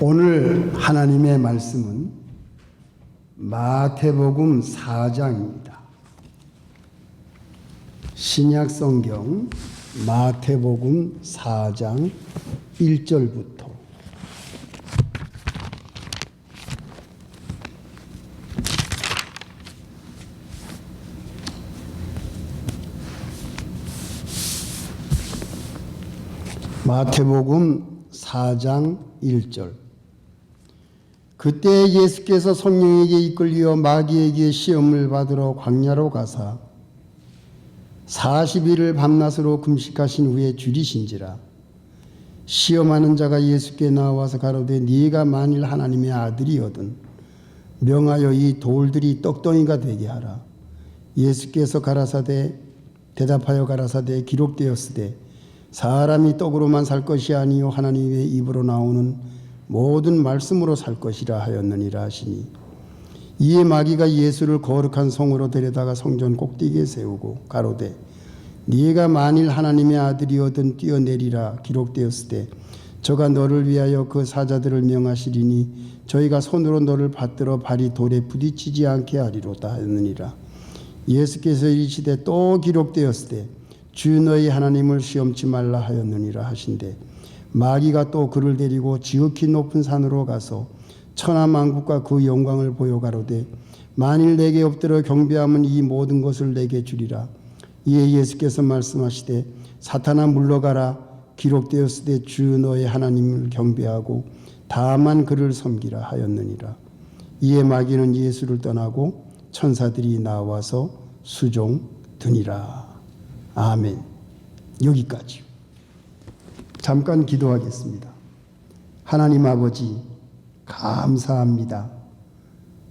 오늘 하나님의 말씀은 마태복음 4장입니다. 신약 성경 마태복음 4장 1절부터 마태복음 4장 1절. 그때 예수께서 성령에게 이끌려 마귀에게 시험을 받으러 광야로 가사 40일을 밤낮으로 금식하신 후에 줄이신지라. 시험하는 자가 예수께 나와서 가로되 네가 만일 하나님의 아들이거든 명하여 이 돌들이 떡덩이가 되게 하라. 예수께서 대답하여 가라사대 기록되었으되 사람이 떡으로만 살 것이 아니요 하나님의 입으로 나오는 모든 말씀으로 살 것이라 하였느니라 하시니, 이에 마귀가 예수를 거룩한 성으로 데려다가 성전 꼭대기에 세우고 가로되 네가 만일 하나님의 아들이거든 뛰어내리라. 기록되었으되 저가 너를 위하여 그 사자들을 명하시리니 저희가 손으로 너를 받들어 발이 돌에 부딪히지 않게 하리로다 하였느니라. 예수께서 이르시되 또 기록되었으되 주 너희 하나님을 시험치 말라 하였느니라 하신대, 마귀가 또 그를 데리고 지극히 높은 산으로 가서 천하만국과 그 영광을 보여 가로되 만일 내게 엎드려 경배하면 이 모든 것을 내게 주리라. 이에 예수께서 말씀하시되 사탄아 물러가라. 기록되었으되 주 너의 하나님을 경배하고 다만 그를 섬기라 하였느니라. 이에 마귀는 예수를 떠나고 천사들이 나와서 수종드니라. 아멘. 여기까지. 잠깐 기도하겠습니다. 하나님 아버지, 감사합니다.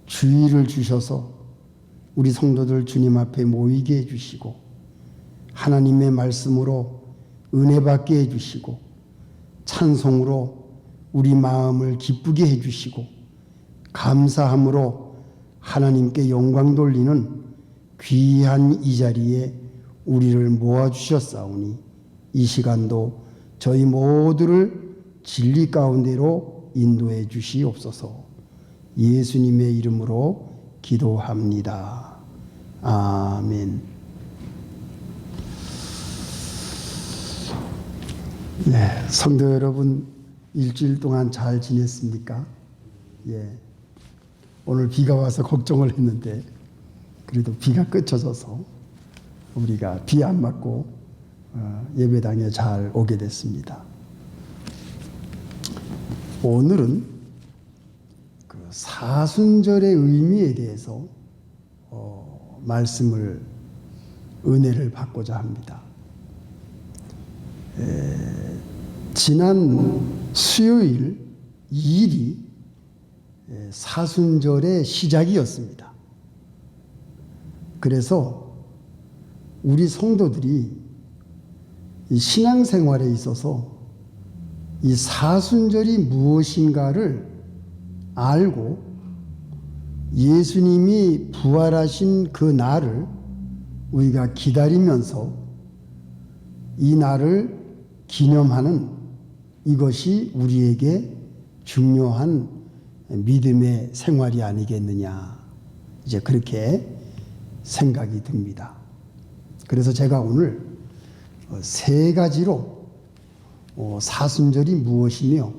주의를 주셔서 우리 성도들 주님 앞에 모이게 해주시고 하나님의 말씀으로 은혜 받게 해주시고 찬송으로 우리 마음을 기쁘게 해주시고 감사함으로 하나님께 영광 돌리는 귀한 이 자리에 우리를 모아주셨사오니 이 시간도 저희 모두를 진리 가운데로 인도해 주시옵소서. 예수님의 이름으로 기도합니다. 아멘. 네, 성도 여러분, 일주일 동안 잘 지냈습니까? 예. 오늘 비가 와서 걱정을 했는데 그래도 비가 그쳐져서 우리가 비 안 맞고 예배당에 잘 오게 됐습니다. 오늘은 그 사순절의 의미에 대해서 은혜를 받고자 합니다. 지난 수요일 2일이 사순절의 시작이었습니다. 그래서 우리 성도들이 이 신앙생활에 있어서 이 사순절이 무엇인가를 알고 예수님이 부활하신 그 날을 우리가 기다리면서 이 날을 기념하는 이것이 우리에게 중요한 믿음의 생활이 아니겠느냐, 이제 그렇게 생각이 듭니다. 그래서 제가 오늘 세 가지로 사순절이 무엇이며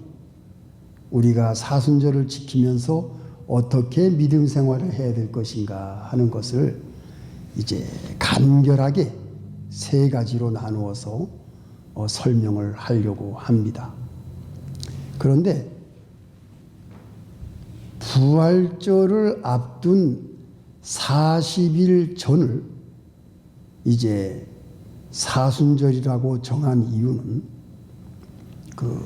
우리가 사순절을 지키면서 어떻게 믿음 생활을 해야 될 것인가 하는 것을 이제 간결하게 세 가지로 나누어서 설명을 하려고 합니다. 그런데 부활절을 앞둔 40일 전을 이제 사순절이라고 정한 이유는 그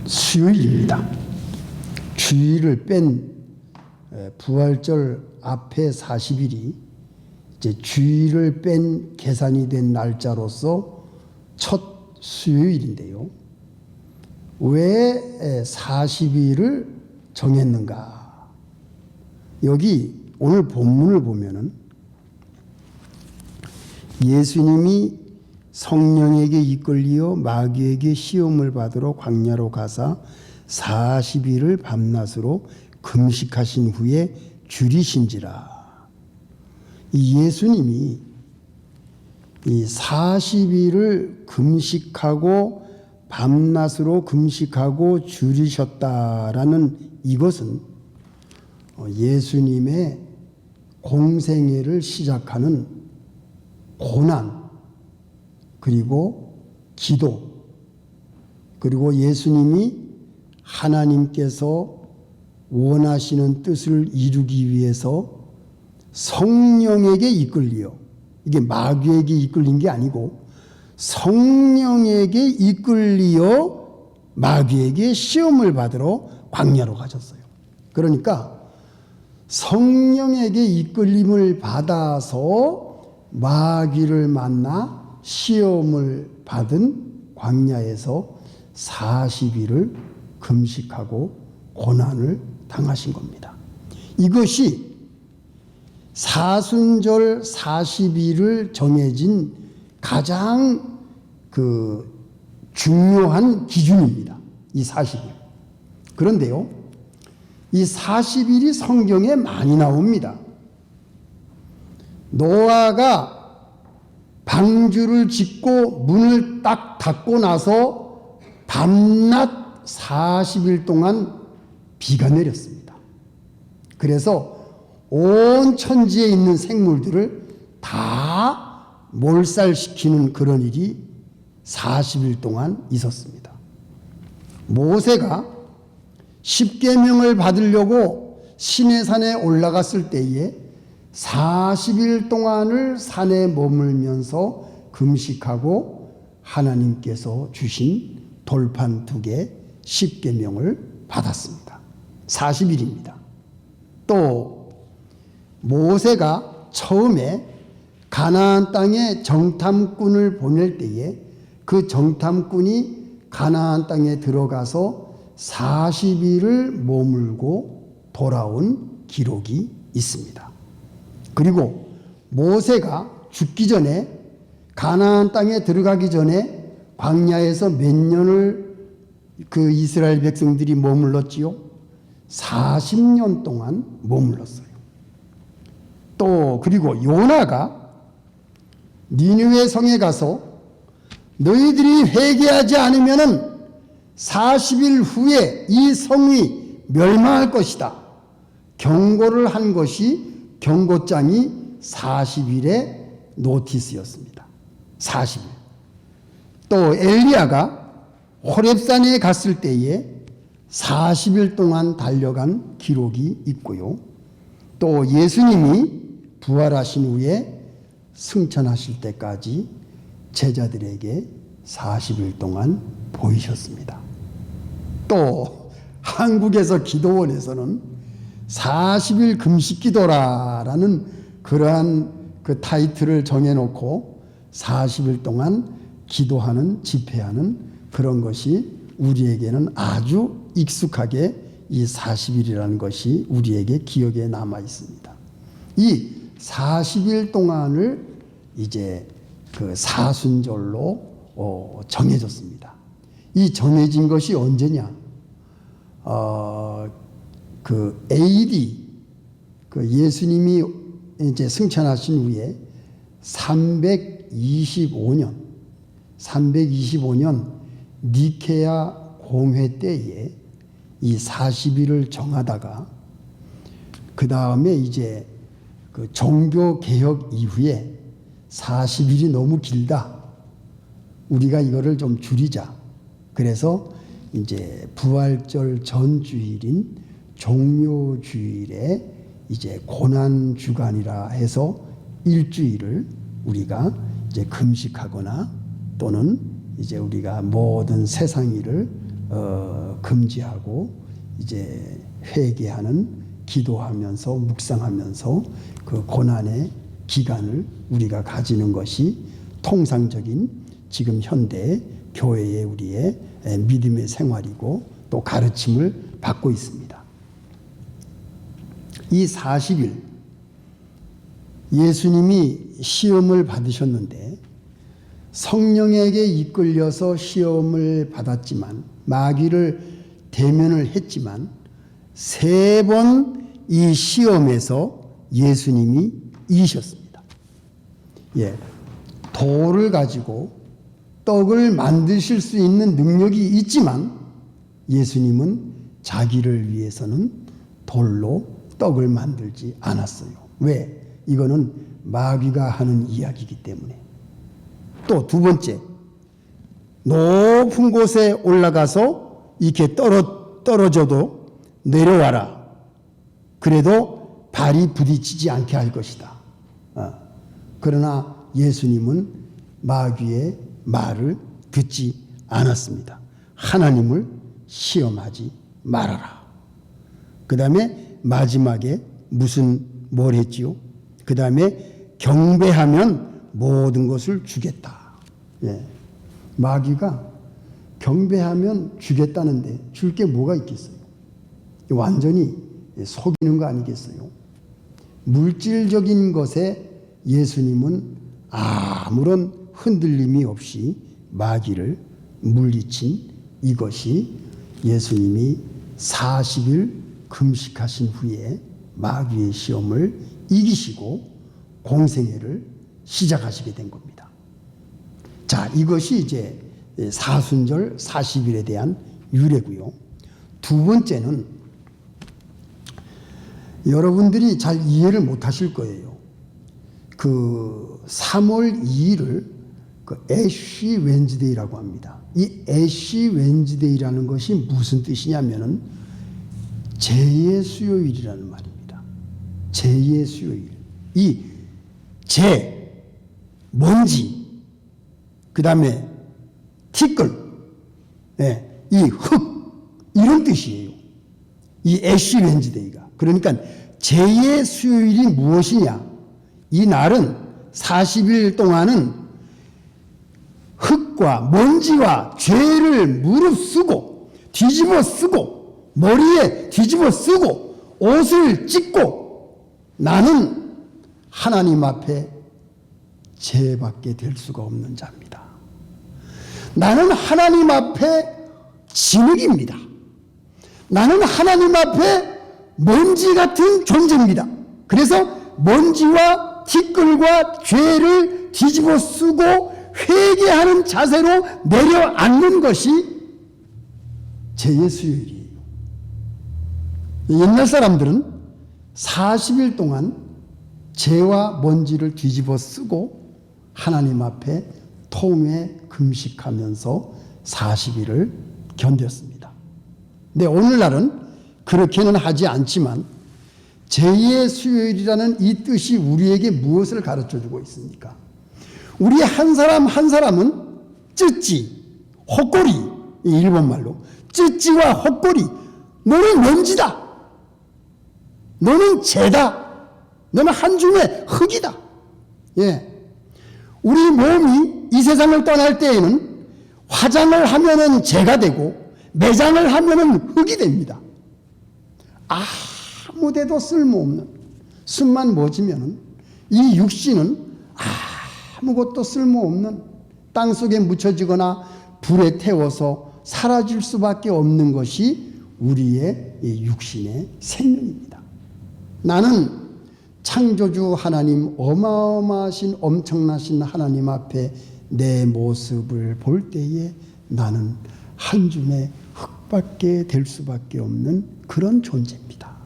수요일입니다. 주일을 뺀 부활절 앞에 40일이 이제 주일을 뺀 계산이 된 날짜로서 첫 수요일인데요. 왜 40일을 정했는가? 여기 오늘 본문을 보면은 예수님이 성령에게 이끌리어 마귀에게 시험을 받으러 광야로 가사 40일을 밤낮으로 금식하신 후에 줄이신지라. 이 예수님이 이 40일을 금식하고 밤낮으로 금식하고 줄이셨다라는 이것은 예수님의 공생애를 시작하는 고난, 그리고 기도, 그리고 예수님이 하나님께서 원하시는 뜻을 이루기 위해서 성령에게 이끌려, 이게 마귀에게 이끌린 게 아니고 성령에게 이끌려 마귀에게 시험을 받으러 광야로 가셨어요. 그러니까 성령에게 이끌림을 받아서 마귀를 만나 시험을 받은 광야에서 40일을 금식하고 고난을 당하신 겁니다. 이것이 사순절 40일을 정해진 가장 중요한 기준입니다. 이 40일. 그런데요, 이 40일이 성경에 많이 나옵니다. 노아가 방주를 짓고 문을 딱 닫고 나서 밤낮 40일 동안 비가 내렸습니다. 그래서 온 천지에 있는 생물들을 다 몰살시키는 그런 일이 40일 동안 있었습니다. 모세가 십계명을 받으려고 시내산에 올라갔을 때에 40일 동안을 산에 머물면서 금식하고 하나님께서 주신 돌판 2개 십계명을 받았습니다. 40일입니다. 또 모세가 처음에 가나안 땅에 정탐꾼을 보낼 때에 그 정탐꾼이 가나안 땅에 들어가서 40일을 머물고 돌아온 기록이 있습니다. 그리고 모세가 죽기 전에 가나안 땅에 들어가기 전에 광야에서 몇 년을 그 이스라엘 백성들이 머물렀지요? 40년 동안 머물렀어요. 또 그리고 요나가 니느웨 성에 가서 너희들이 회개하지 않으면은 40일 후에 이 성이 멸망할 것이다. 경고를 한 것이 경고장이 40일의 노티스였습니다. 40일. 또 엘리야가 호렙산에 갔을 때에 40일 동안 달려간 기록이 있고요. 또 예수님이 부활하신 후에 승천하실 때까지 제자들에게 40일 동안 보이셨습니다. 또 한국에서 기도원에서는 40일 금식 기도라라는 그러한 그 타이틀을 정해놓고 40일 동안 기도하는, 집회하는 그런 것이 우리에게는 아주 익숙하게 이 40일이라는 것이 우리에게 기억에 남아 있습니다. 이 40일 동안을 이제 그 사순절로 정해졌습니다. 이 정해진 것이 언제냐? 그 AD, 그 예수님이 이제 승천하신 후에 325년 니케아 공회 때에 이 40일을 정하다가 그 다음에 이제 그 종교 개혁 이후에 40일이 너무 길다. 우리가 이거를 좀 줄이자. 그래서 이제 부활절 전주일인 종료주일에 이제 고난주간이라 해서 일주일을 우리가 이제 금식하거나 또는 이제 우리가 모든 세상 일을 금지하고 이제 회개하는, 기도하면서 묵상하면서 그 고난의 기간을 우리가 가지는 것이 통상적인 지금 현대 교회의 우리의 믿음의 생활이고 또 가르침을 받고 있습니다. 이 40일 예수님이 시험을 받으셨는데 성령에게 이끌려서 시험을 받았지만 마귀를 대면을 했지만 3번 이 시험에서 예수님이 이기셨습니다. 예, 돌을 가지고 떡을 만드실 수 있는 능력이 있지만 예수님은 자기를 위해서는 돌로 떡을 만들지 않았어요. 왜? 이거는 마귀가 하는 이야기이기 때문에. 또 두 번째, 높은 곳에 올라가서 이렇게 떨어져도 내려와라. 그래도 발이 부딪히지 않게 할 것이다. 그러나 예수님은 마귀의 말을 듣지 않았습니다. 하나님을 시험하지 말아라. 그 다음에 마지막에 뭘 했지요? 그 다음에 경배하면 모든 것을 주겠다. 예. 마귀가 경배하면 주겠다는데 줄 게 뭐가 있겠어요? 완전히 속이는 거 아니겠어요? 물질적인 것에 예수님은 아무런 흔들림이 없이 마귀를 물리친 이것이 예수님이 40일 금식하신 후에 마귀의 시험을 이기시고 공생애를 시작하시게 된 겁니다. 자, 이것이 이제 사순절 40일에 대한 유래고요. 두 번째는 여러분들이 잘 이해를 못 하실 거예요. 그 3월 2일을 그 애쉬 웬즈데이라고 합니다. 이 애쉬 웬즈데이라는 것이 무슨 뜻이냐면은 재의 수요일이라는 말입니다. 재의 수요일. 이 재, 먼지, 그 다음에 티끌, 예, 이 흙, 이런 뜻이에요. 이 애쉬 웬즈데이가. 그러니까 재의 수요일이 무엇이냐? 이 날은 40일 동안은 흙과 먼지와 죄를 무릅쓰고 뒤집어 쓰고 머리에 뒤집어 쓰고 옷을 찢고 나는 하나님 앞에 죄받게 될 수가 없는 자입니다. 나는 하나님 앞에 진흙입니다. 나는 하나님 앞에 먼지 같은 존재입니다. 그래서 먼지와 티끌과 죄를 뒤집어 쓰고 회개하는 자세로 내려앉는 것이 죄의 수요일이에요. 옛날 사람들은 40일 동안 죄와 먼지를 뒤집어 쓰고 하나님 앞에 통회 금식하면서 40일을 견뎠습니다. 근데 오늘날은 그렇게는 하지 않지만 제2의 수요일이라는 이 뜻이 우리에게 무엇을 가르쳐주고 있습니까? 우리 한 사람 한 사람은 쯔찌, 헛골이, 일본말로 쯔찌와 헛골이, 너는 먼지다, 너는 죄다, 너는 한 줌의 흙이다. 예, 우리 몸이 이 세상을 떠날 때에는 화장을 하면은 죄가 되고 매장을 하면은 흙이 됩니다. 아무데도 쓸모없는 숨만 멎으면은 이 육신은 아무것도 쓸모없는 땅속에 묻혀지거나 불에 태워서 사라질 수밖에 없는 것이 우리의 육신의 생명입니다. 나는 창조주 하나님, 어마어마하신 엄청나신 하나님 앞에 내 모습을 볼 때에 나는 한 줌의 흙밖에 될 수밖에 없는 그런 존재입니다.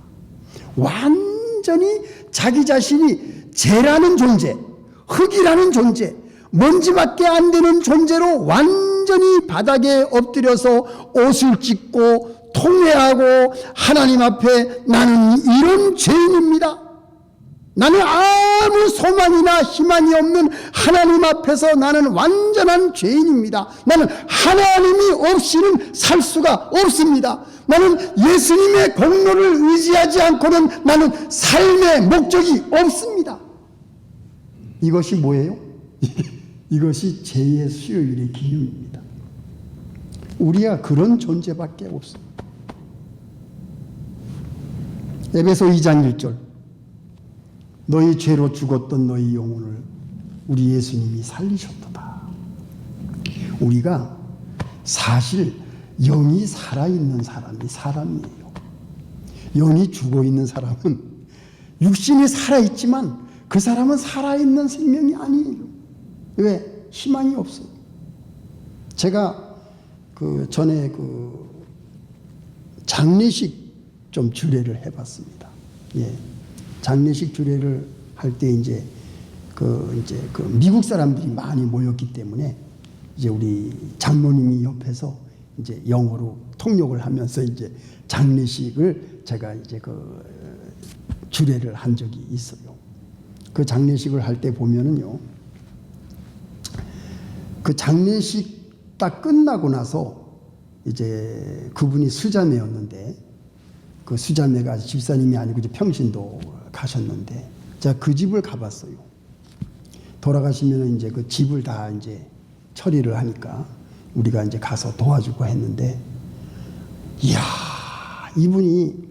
완전히 자기 자신이 죄라는 존재, 흙이라는 존재, 먼지밖에 안 되는 존재로 완전히 바닥에 엎드려서 옷을 찢고 통회하고 하나님 앞에 나는 이런 죄인입니다. 나는 아무 소망이나 희망이 없는 하나님 앞에서 나는 완전한 죄인입니다. 나는 하나님이 없이는 살 수가 없습니다. 나는 예수님의 공로를 의지하지 않고는 나는 삶의 목적이 없습니다. 이것이 뭐예요? 이것이 죄의 수요일의 기념입니다. 우리가 그런 존재밖에 없습니다. 에베소 2장 1절, 너희 죄로 죽었던 너희 영혼을 우리 예수님이 살리셨도다. 우리가 사실 영이 살아있는 사람이 사람이에요. 영이 죽어있는 사람은 육신이 살아있지만 그 사람은 살아있는 생명이 아니에요. 왜? 희망이 없어요. 제가 전에 장례식 좀 주례를 해봤습니다. 예. 장례식 주례를 할 때 이제 미국 사람들이 많이 모였기 때문에 이제 우리 장로님이 옆에서 이제 영어로 통역을 하면서 이제 장례식을 제가 이제 주례를 한 적이 있어요. 그 장례식을 할 때 보면은요, 그 장례식 딱 끝나고 나서 이제 그분이 수자매였는데, 그 수자매가 집사님이 아니고 이제 평신도 가셨는데, 제가 그 집을 가봤어요. 돌아가시면 이제 그 집을 다 이제 처리를 하니까 우리가 이제 가서 도와주고 했는데, 이야, 이분이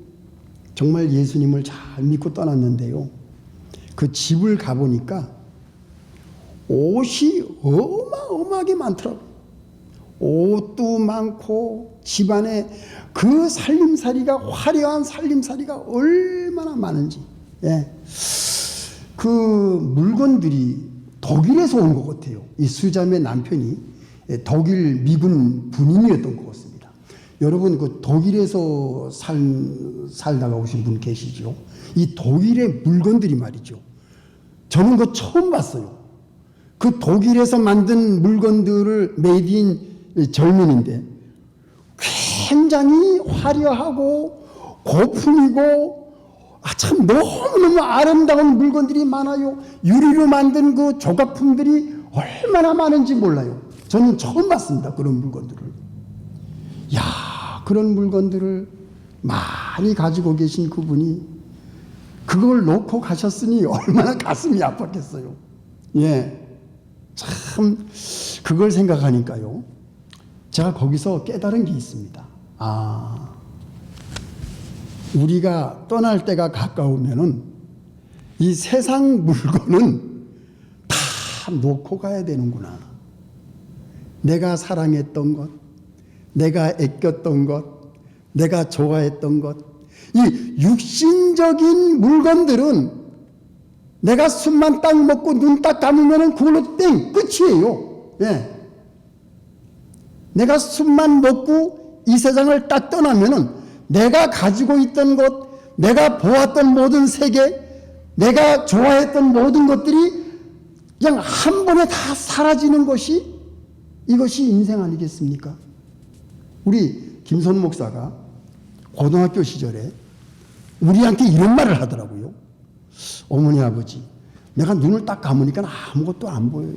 정말 예수님을 잘 믿고 떠났는데요. 그 집을 가보니까 옷이 어마어마하게 많더라고요. 옷도 많고 집안에 그 살림살이가, 화려한 살림살이가 얼마나 많은지. 예. 그 물건들이 독일에서 온 것 같아요. 이 수자매 남편이 독일 미군 군인이었던 것 같습니다. 여러분, 그 독일에서 살다가 오신 분 계시죠? 이 독일의 물건들이 말이죠. 저는 그거 처음 봤어요. 그 독일에서 만든 물건들을 메이드 인 절민인데 굉장히 화려하고 고풍이고 참 너무너무 아름다운 물건들이 많아요. 유리로 만든 그 조각품들이 얼마나 많은지 몰라요. 저는 처음 봤습니다. 그런 물건들을. 야, 그런 물건들을 많이 가지고 계신 그분이 그걸 놓고 가셨으니 얼마나 가슴이 아팠겠어요. 예. 참, 그걸 생각하니까요. 제가 거기서 깨달은 게 있습니다. 아, 우리가 떠날 때가 가까우면은 이 세상 물건은 다 놓고 가야 되는구나. 내가 사랑했던 것, 내가 아꼈던 것, 내가 좋아했던 것, 이 육신적인 물건들은 내가 숨만 딱 먹고 눈 딱 감으면은 그걸로 땡! 끝이에요. 예. 내가 숨만 먹고 이 세상을 딱 떠나면은 내가 가지고 있던 것, 내가 보았던 모든 세계, 내가 좋아했던 모든 것들이 그냥 한 번에 다 사라지는 것이 이것이 인생 아니겠습니까? 우리 김선 목사가 고등학교 시절에 우리한테 이런 말을 하더라고요. 어머니, 아버지, 내가 눈을 딱 감으니까 아무것도 안 보여요.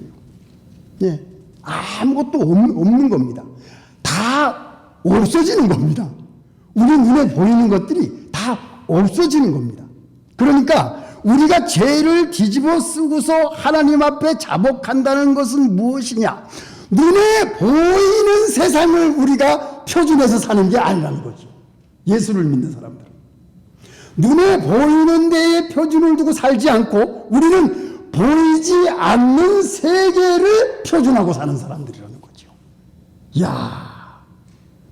예, 아무것도 없는 겁니다. 다 없어지는 겁니다. 우리 눈에 보이는 것들이 다 없어지는 겁니다. 그러니까 우리가 죄를 뒤집어 쓰고서 하나님 앞에 자복한다는 것은 무엇이냐? 눈에 보이는 세상을 우리가 표준해서 사는 게 아니라는 거죠. 예수를 믿는 사람들은. 눈에 보이는 데에 표준을 두고 살지 않고 우리는 보이지 않는 세계를 표준하고 사는 사람들이라는 거죠. 이야,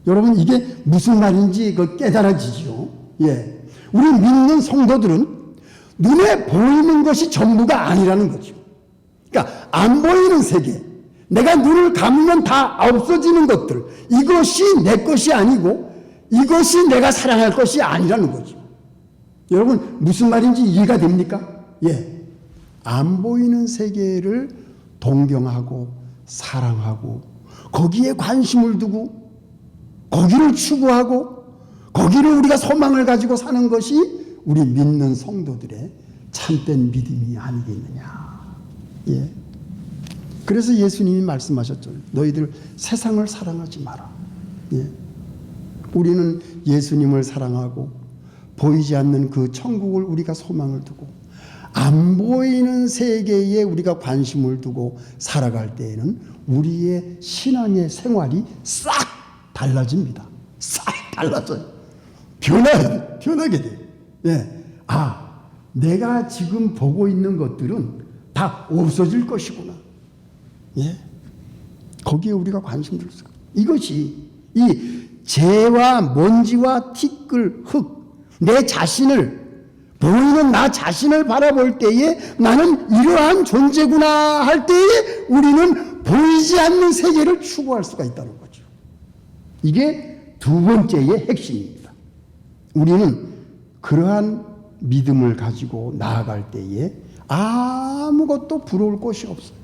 여러분, 이게 무슨 말인지 깨달아지죠. 예. 우리 믿는 성도들은 눈에 보이는 것이 전부가 아니라는 거죠. 그러니까 안 보이는 세계, 내가 눈을 감으면 다 없어지는 것들, 이것이 내 것이 아니고 이것이 내가 사랑할 것이 아니라는 거죠. 여러분, 무슨 말인지 이해가 됩니까? 예. 안 보이는 세계를 동경하고 사랑하고 거기에 관심을 두고 거기를 추구하고 거기를 우리가 소망을 가지고 사는 것이 우리 믿는 성도들의 참된 믿음이 아니겠느냐. 예. 그래서 예수님이 말씀하셨죠. 너희들 세상을 사랑하지 마라. 예. 우리는 예수님을 사랑하고 보이지 않는 그 천국을 우리가 소망을 두고 안 보이는 세계에 우리가 관심을 두고 살아갈 때에는 우리의 신앙의 생활이 싹 달라집니다. 싹 달라져요. 변하게 돼요. 예. 아, 내가 지금 보고 있는 것들은 다 없어질 것이구나. 예. 거기에 우리가 관심 둘 수가. 이것이 이 재와 먼지와 티끌, 흙, 내 자신을, 보이는 나 자신을 바라볼 때에 나는 이러한 존재구나 할 때에 우리는 보이지 않는 세계를 추구할 수가 있다는 거죠. 이게 두 번째의 핵심입니다. 우리는 그러한 믿음을 가지고 나아갈 때에 아무것도 부러울 것이 없어요.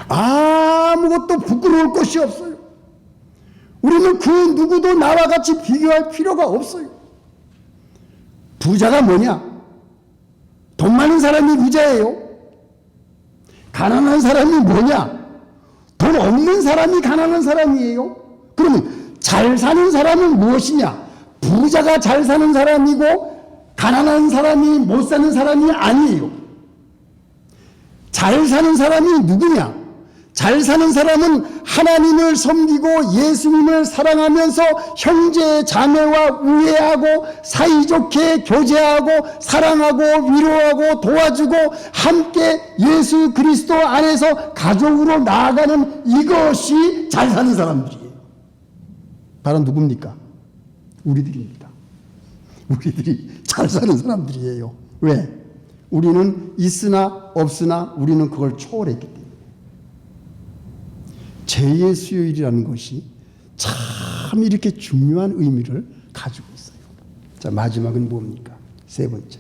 아무것도 부끄러울 것이 없어요. 우리는 그 누구도 나와 같이 비교할 필요가 없어요. 부자가 뭐냐? 돈 많은 사람이 부자예요. 가난한 사람이 뭐냐? 돈 없는 사람이 가난한 사람이에요. 그러면 잘 사는 사람은 무엇이냐? 부자가 잘 사는 사람이고 가난한 사람이 못 사는 사람이 아니에요. 잘 사는 사람이 누구냐? 잘 사는 사람은 하나님을 섬기고 예수님을 사랑하면서 형제 자매와 우애하고 사이좋게 교제하고 사랑하고 위로하고 도와주고 함께 예수 그리스도 안에서 가족으로 나아가는 이것이 잘 사는 사람들이에요. 바로 누굽니까? 우리들입니다. 우리들이 잘 사는 사람들이에요. 왜? 우리는 있으나 없으나 우리는 그걸 초월했기 때문에. 죄의 수요일이라는 것이 참 이렇게 중요한 의미를 가지고 있어요. 자, 마지막은 뭡니까? 세 번째.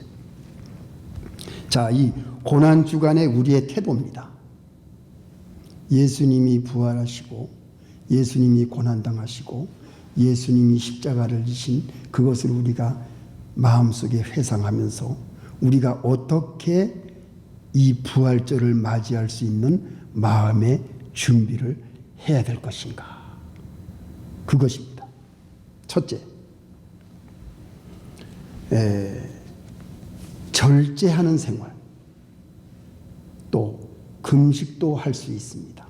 자, 이 고난 주간의 우리의 태도입니다. 예수님이 부활하시고 예수님이 고난당하시고 예수님이 십자가를 지신 그것을 우리가 마음속에 회상하면서 우리가 어떻게 이 부활절을 맞이할 수 있는 마음의 준비를 해야 될 것인가? 그것입니다. 첫째, 절제하는 생활, 또 금식도 할 수 있습니다.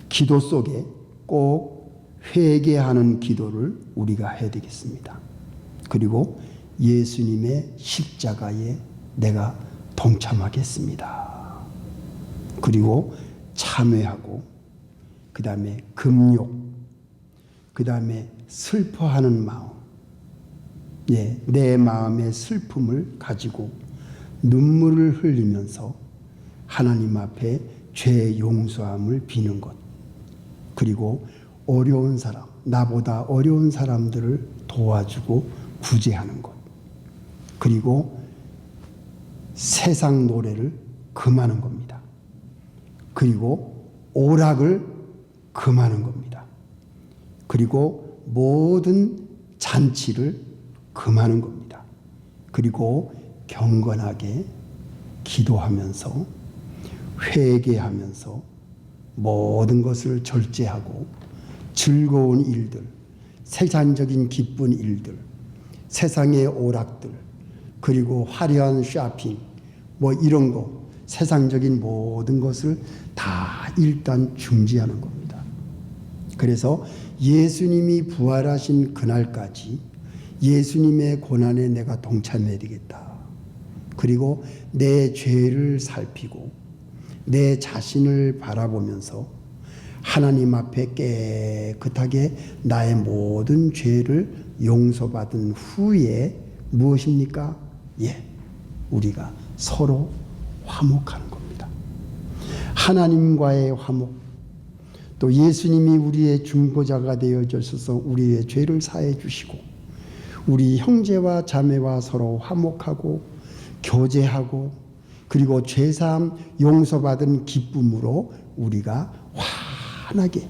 기도 속에 꼭 회개하는 기도를 우리가 해야 되겠습니다. 그리고 예수님의 십자가에 내가 동참하겠습니다. 그리고 참회하고 그 다음에 금욕, 그 다음에 슬퍼하는 마음, 내 마음의 슬픔을 가지고 눈물을 흘리면서 하나님 앞에 죄 용서함을 비는 것, 그리고 어려운 사람, 나보다 어려운 사람들을 도와주고 구제하는 것, 그리고 세상 노래를 금하는 겁니다. 그리고 오락을 금하는 겁니다. 그리고 모든 잔치를 금하는 겁니다. 그리고 경건하게 기도하면서 회개하면서 모든 것을 절제하고 즐거운 일들, 세상적인 기쁜 일들, 세상의 오락들, 그리고 화려한 쇼핑, 이런 거, 세상적인 모든 것을 다 일단 중지하는 겁니다. 그래서 예수님이 부활하신 그날까지 예수님의 고난에 내가 동참해야 되겠다. 그리고 내 죄를 살피고 내 자신을 바라보면서 하나님 앞에 깨끗하게 나의 모든 죄를 용서받은 후에 무엇입니까? 우리가 서로 화목하는 겁니다. 하나님과의 화목, 또 예수님이 우리의 중보자가 되어 주셔서 우리의 죄를 사해 주시고 우리 형제와 자매와 서로 화목하고 교제하고 그리고 죄사함 용서받은 기쁨으로 우리가 환하게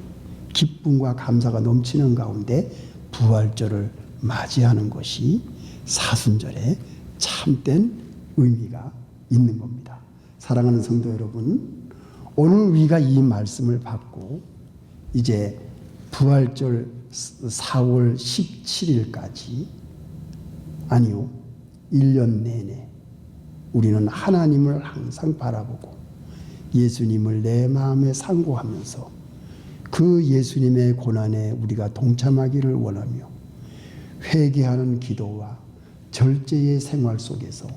기쁨과 감사가 넘치는 가운데 부활절을 맞이하는 것이 사순절의 참된 의미가 있는 겁니다. 사랑하는 성도 여러분, 오늘 우리가 이 말씀을 받고 이제 부활절 4월 17일까지 아니요, 1년 내내 우리는 하나님을 항상 바라보고 예수님을 내 마음에 상고하면서 그 예수님의 고난에 우리가 동참하기를 원하며 회개하는 기도와 절제의 생활 속에서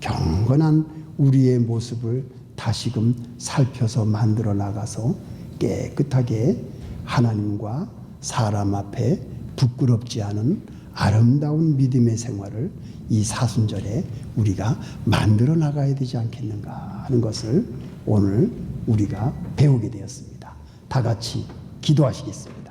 경건한 우리의 모습을 다시금 살펴서 만들어 나가서 깨끗하게 하나님과 사람 앞에 부끄럽지 않은 아름다운 믿음의 생활을 이 사순절에 우리가 만들어 나가야 되지 않겠는가 하는 것을 오늘 우리가 배우게 되었습니다. 다 같이 기도하시겠습니다.